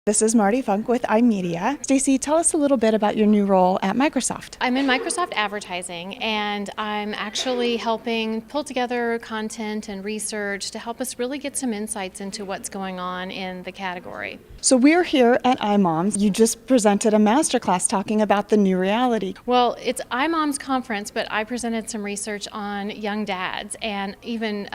This is Marty Funk with iMedia. Stacy, tell us a little bit about your new role at Microsoft. I'm in Microsoft Advertising, and I'm actually helping pull together content and research to help us really get some insights into what's going on in the category. So we're here at iMoms. You just presented a masterclass talking about the new reality. Well, it's iMoms Conference, but I presented some research on young dads and even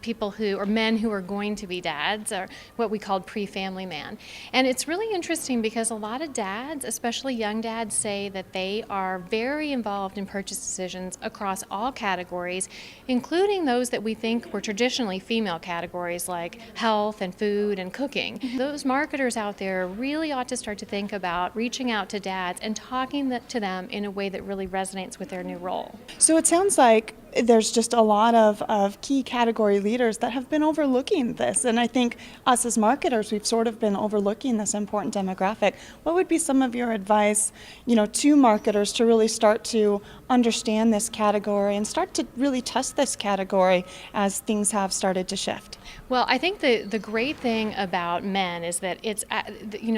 people who are men who are going to be dads, or what we called pre-family man. And it's really interesting because a lot of dads, especially young dads, say that they are very involved in purchase decisions across all categories, including those that we think were traditionally female categories like health and food and cooking. Those marketers out there really ought to start to think about reaching out to dads and talking to them in a way that really resonates with their new role. So it sounds like there's just a lot of key category leaders that have been overlooking this. And I think us as marketers, we've sort of been overlooking this important demographic. What would be some of your advice, to marketers to really start to understand this category and start to really test this category as things have started to shift? Well, I think the great thing about men is that it's,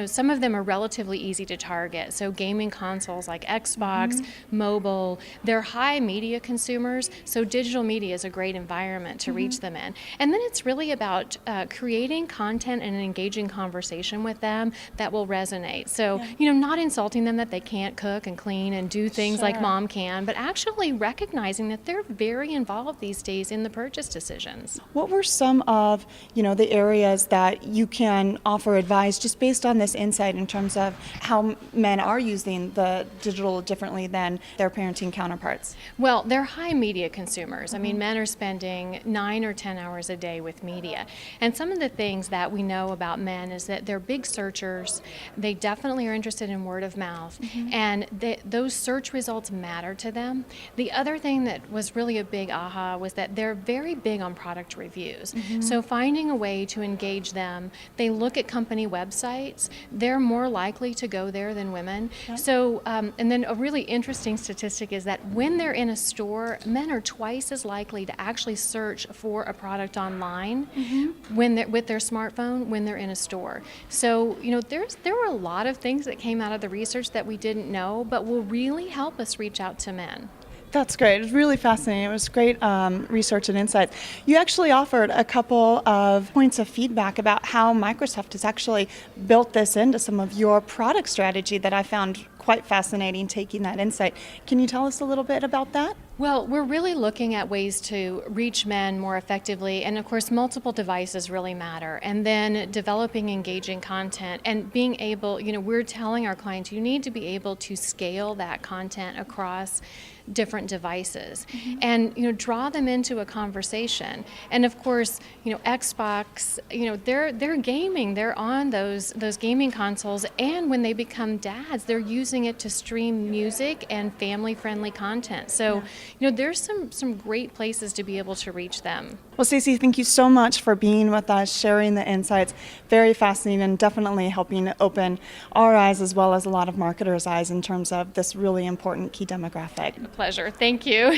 some of them are relatively easy to target. So gaming consoles like Xbox, mobile, they're high media consumers. So digital media is a great environment to reach them in. And then it's really about creating content and an engaging conversation with them that will resonate. So, not insulting them that they can't cook and clean and do things like mom can, but actually recognizing that they're very involved these days in the purchase decisions. What were some of, the areas that you can offer advice just based on this insight in terms of how men are using the digital differently than their parenting counterparts? Well, they're high media consumers. I mean, men are spending 9 or 10 hours a day with media. And some of the things that we know about men is that they're big searchers. They definitely are interested in word of mouth. And those search results matter to them. The other thing that was really a big aha was that they're very big on product reviews. So finding a way to engage them, they look at company websites. They're more likely to go there than women. So, and then a really interesting statistic is that when they're in a store, men are twice as likely to actually search for a product online when they're with their smartphone when they're in a store. So, there were a lot of things that came out of the research that we didn't know, but will really help us reach out to men. That's great. It was really fascinating. It was great research and insights. You actually offered a couple of points of feedback about how Microsoft has actually built this into some of your product strategy that I found quite fascinating, taking that insight. Can you tell us a little bit about that? Well, we're really looking at ways to reach men more effectively, and of course multiple devices really matter, and then developing engaging content and being able, we're telling our clients you need to be able to scale that content across different devices and draw them into a conversation. And of course, Xbox, they're gaming, they're on those gaming consoles, and when they become dads, they're using it to stream music and family-friendly content. So, there's some great places to be able to reach them. Well, Stacey, thank you so much for being with us, sharing the insights. Very fascinating and definitely helping open our eyes as well as a lot of marketers' eyes in terms of this really important key demographic. A pleasure. Thank you.